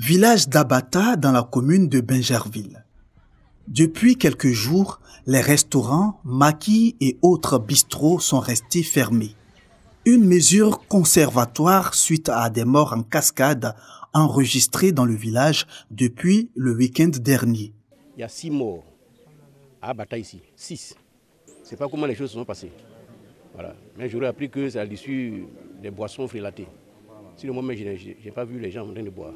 Village d'Abata dans la commune de Bingerville. Depuis quelques jours, les restaurants, maquis et autres bistrots sont restés fermés. Une mesure conservatoire suite à des morts en cascade enregistrées dans le village depuis le week-end dernier. Il y a 6 morts à Abata ici, 6. Je ne sais pas comment les choses se sont passées. Voilà. Mais j'aurais appris que c'est à l'issue des boissons frélatées. Sinon, moi, je n'ai pas vu les gens en train de boire.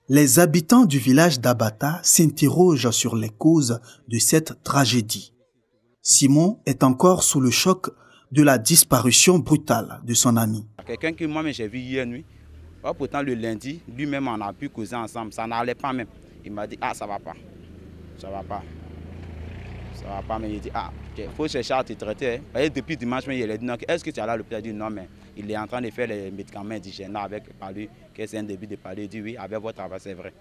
Les habitants du village d'Abata s'interrogent sur les causes de cette tragédie. Simon est encore sous le choc de la disparition brutale de son ami. Quelqu'un que moi j'ai vu hier nuit, pourtant le lundi, lui-même on a pu causer ensemble, ça n'allait pas même. Il m'a dit, ça va pas, ça va pas, ça va pas, mais il dit, il faut chercher à te traiter. Et depuis dimanche, il a dit, est-ce que tu es là à l'hôpital? Il dit, non, mais il est en train de faire les médicaments indigènes avec lui, que c'est un début de parler. Il dit, oui, avec votre travail, c'est vrai.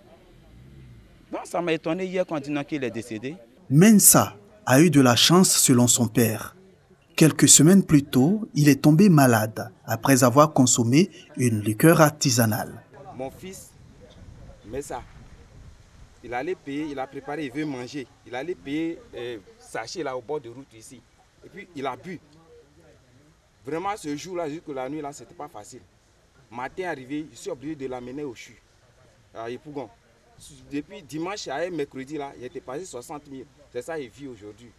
Bon, ça m'a étonné hier quand il dit qu'il est décédé. Mensa a eu de la chance selon son père. Quelques semaines plus tôt, il est tombé malade après avoir consommé une liqueur artisanale. Mon fils, Mensa, il allait payer, il a préparé, il veut manger. Il allait payer sachet là au bord de route ici. Et puis il a bu. Vraiment ce jour-là, jusqu'à la nuit là, c'était pas facile. Matin arrivé, je suis obligé de l'amener au CHU, à Yopougon. Depuis dimanche à mercredi là, il était passé 60 000. C'est ça qu'il vit aujourd'hui.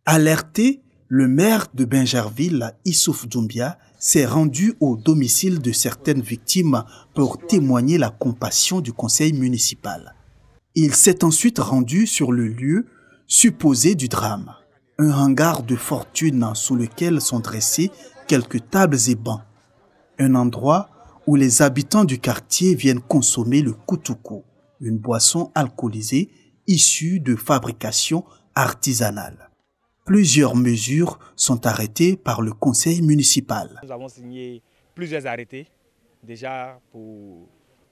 Alerté, le maire de Bingerville, Issouf Doumbia, s'est rendu au domicile de certaines victimes pour témoigner la compassion du conseil municipal. Il s'est ensuite rendu sur le lieu supposé du drame, un hangar de fortune sous lequel sont dressés quelques tables et bancs, un endroit où les habitants du quartier viennent consommer le koutoukou, une boisson alcoolisée issue de fabrication artisanale. Plusieurs mesures sont arrêtées par le conseil municipal. Nous avons signé plusieurs arrêtés déjà pour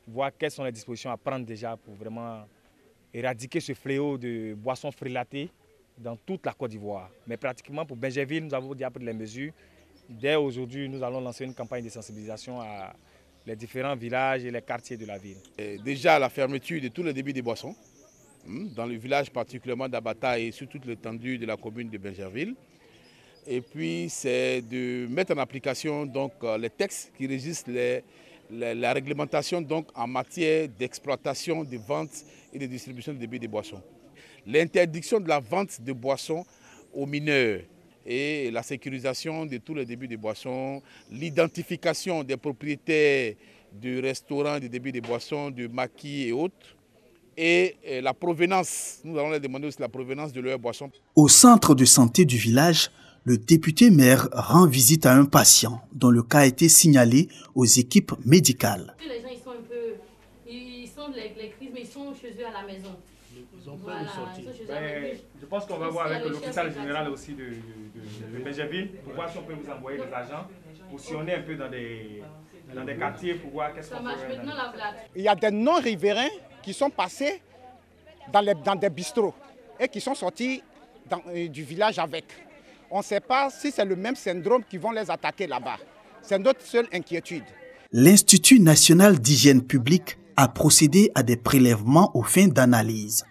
voir quelles sont les dispositions à prendre déjà pour vraiment éradiquer ce fléau de boissons frélatées dans toute la Côte d'Ivoire. Mais pratiquement pour Bingerville, nous avons déjà pris les mesures. Dès aujourd'hui, nous allons lancer une campagne de sensibilisation à les différents villages et les quartiers de la ville. Déjà la fermeture de tous les débits de boissons, dans le village particulièrement d'Abata et sur toute l'étendue de la commune de Bingerville. Et puis c'est de mettre en application donc, les textes qui régissent la réglementation donc, en matière d'exploitation, de vente et de distribution de débits de boissons. L'interdiction de la vente de boissons aux mineurs et la sécurisation de tous les débits de boissons, l'identification des propriétaires de restaurants, de débits de boissons, de maquis et autres, et la provenance, nous allons leur demander aussi la provenance de leurs boissons. Au centre de santé du village, le député maire rend visite à un patient dont le cas a été signalé aux équipes médicales. Les gens ils sont un peu, ils sentent les crises, mais ils sont chez eux à la maison. Ils ont peur de sortir. Je pense qu'on va voir avec l'hôpital général aussi de Bingerville pour voir si on peut vous envoyer des agents pour sillonner un peu dans des quartiers pour voir qu'est-ce qu'on peut faire. Il y a des non-riverains qui sont passés dans des bistrots et qui sont sortis du village avec. On ne sait pas si c'est le même syndrome qui vont les attaquer là-bas. C'est notre seule inquiétude. L'Institut national d'hygiène publique a procédé à des prélèvements aux fins d'analyse.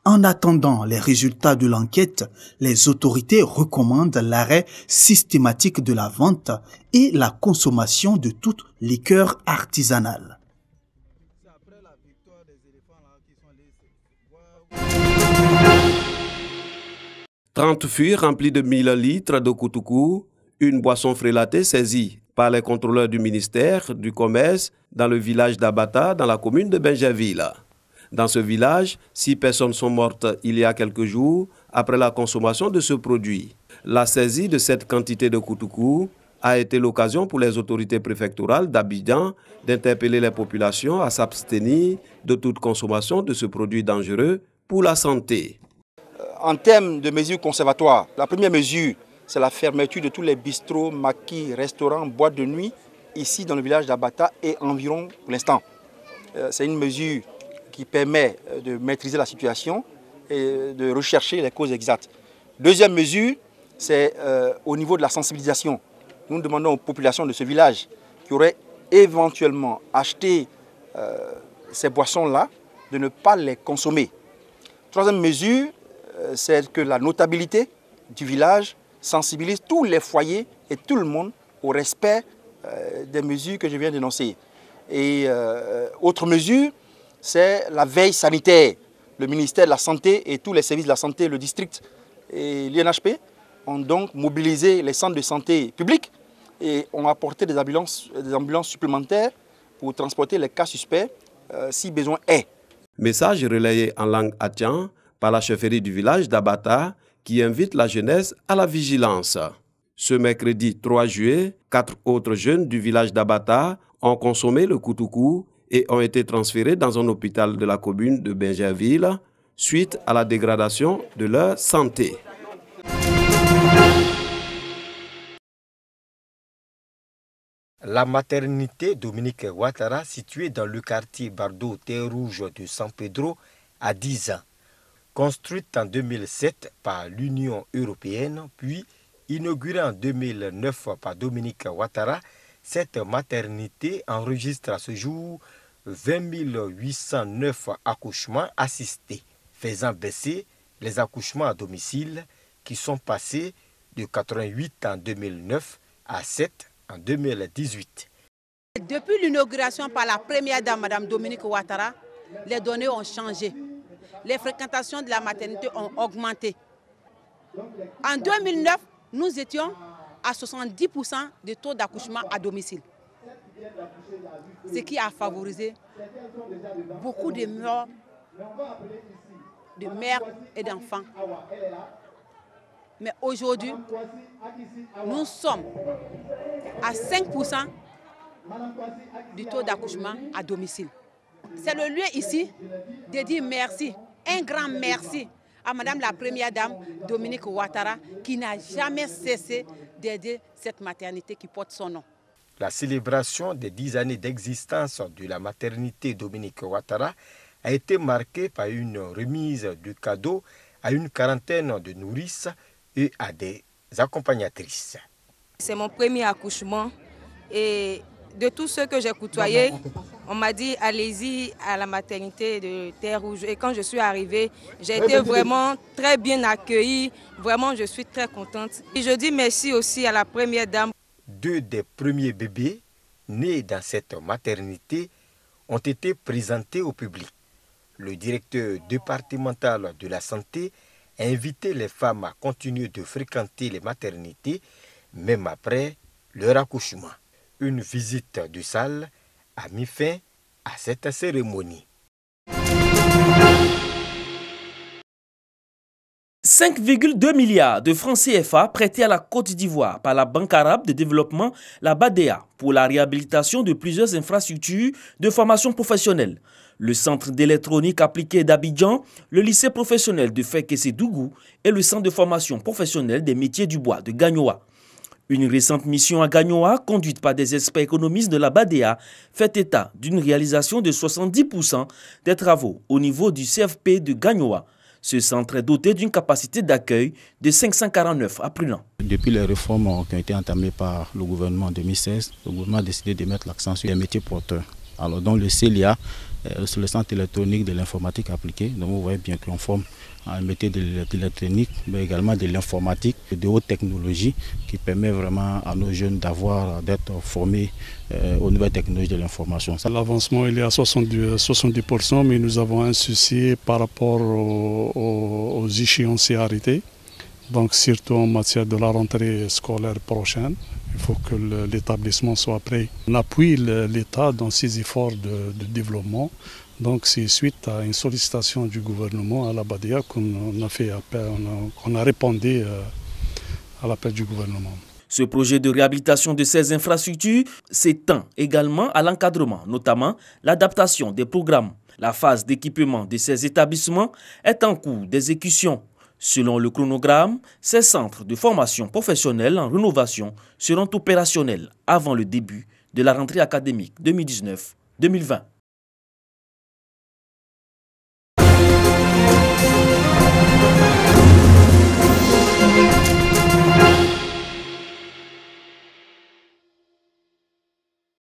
En attendant les résultats de l'enquête, les autorités recommandent l'arrêt systématique de la vente et la consommation de toute liqueur artisanale. 30 fûts remplis de 1000 litres de koutoukou, une boisson frélatée saisie par les contrôleurs du ministère du Commerce dans le village d'Abata, dans la commune de Bingerville. Dans ce village, 6 personnes sont mortes il y a quelques jours après la consommation de ce produit. La saisie de cette quantité de koutoukou a été l'occasion pour les autorités préfectorales d'Abidjan d'interpeller les populations à s'abstenir de toute consommation de ce produit dangereux pour la santé. En termes de mesures conservatoires, la première mesure, c'est la fermeture de tous les bistrots, maquis, restaurants, boîtes de nuit, ici dans le village d'Abata et environ pour l'instant. C'est une mesure qui permet de maîtriser la situation et de rechercher les causes exactes. Deuxième mesure, c'est au niveau de la sensibilisation. Nous demandons aux populations de ce village qui auraient éventuellement acheté ces boissons-là, de ne pas les consommer. Troisième mesure, c'est que la notabilité du village sensibilise tous les foyers et tout le monde au respect des mesures que je viens d'énoncer. Et autre mesure, c'est la veille sanitaire. Le ministère de la Santé et tous les services de la santé, le district et l'INHP ont donc mobilisé les centres de santé publics et ont apporté des ambulances supplémentaires pour transporter les cas suspects si besoin est. Message relayé en langue Atian par la chefferie du village d'Abata qui invite la jeunesse à la vigilance. Ce mercredi 3 juillet, 4 autres jeunes du village d'Abata ont consommé le koutoukou et ont été transférés dans un hôpital de la commune de Bingerville suite à la dégradation de leur santé. La maternité Dominique Ouattara, située dans le quartier Bardo-Terre-Rouge de San Pedro, a 10 ans. Construite en 2007 par l'Union européenne, puis inaugurée en 2009 par Dominique Ouattara, cette maternité enregistre à ce jour 20 809 accouchements assistés, faisant baisser les accouchements à domicile qui sont passés de 88 en 2009 à 7 en 2018. Depuis l'inauguration par la première dame, Mme Dominique Ouattara, les données ont changé. Les fréquentations de la maternité ont augmenté. En 2009, nous étions à 70% de taux d'accouchement à domicile. Ce qui a favorisé beaucoup de morts de mères et d'enfants. Mais aujourd'hui, nous sommes à 5% du taux d'accouchement à domicile. C'est le lieu ici de dire merci, un grand merci à Madame la Première Dame Dominique Ouattara qui n'a jamais cessé d'aider cette maternité qui porte son nom. La célébration des 10 années d'existence de la maternité Dominique Ouattara a été marquée par une remise de cadeaux à une quarantaine de nourrices et à des accompagnatrices. C'est mon premier accouchement et de tous ceux que j'ai côtoyés, on m'a dit allez-y à la maternité de Terre-Rouge. Et quand je suis arrivée, j'ai été vraiment très bien accueillie. Vraiment, je suis très contente. Et je dis merci aussi à la Première Dame. 2 des premiers bébés nés dans cette maternité ont été présentés au public. Le directeur départemental de la santé a invité les femmes à continuer de fréquenter les maternités, même après leur accouchement. Une visite de salle a mis fin à cette cérémonie. 5,2 milliards de francs CFA prêtés à la Côte d'Ivoire par la Banque arabe de développement, la BADEA, pour la réhabilitation de plusieurs infrastructures de formation professionnelle. Le centre d'électronique appliquée d'Abidjan, le lycée professionnel de Fekese-Dougou et le centre de formation professionnelle des métiers du bois de Gagnoa. Une récente mission à Gagnoa, conduite par des experts économistes de la BADEA, fait état d'une réalisation de 70% des travaux au niveau du CFP de Gagnoa. Ce centre est doté d'une capacité d'accueil de 549 apprenants. Depuis les réformes qui ont été entamées par le gouvernement en 2016, le gouvernement a décidé de mettre l'accent sur les métiers porteurs. Alors dans le CELIA, sur le centre électronique de l'informatique appliquée, donc vous voyez bien qu'on forme un métier de l'électronique, mais également de l'informatique, de haute technologie, qui permet vraiment à nos jeunes d'être formés aux nouvelles technologies de l'information. L'avancement il est à 70%, mais nous avons un souci par rapport aux échéanciers. Donc surtout en matière de la rentrée scolaire prochaine, il faut que l'établissement soit prêt. On appuie l'État dans ses efforts de développement. Donc c'est suite à une sollicitation du gouvernement à la BADEA qu'on a fait appel, qu'on a répondu à l'appel du gouvernement. Ce projet de réhabilitation de ces infrastructures s'étend également à l'encadrement, notamment l'adaptation des programmes. La phase d'équipement de ces établissements est en cours d'exécution. Selon le chronogramme, ces centres de formation professionnelle en rénovation seront opérationnels avant le début de la rentrée académique 2019-2020.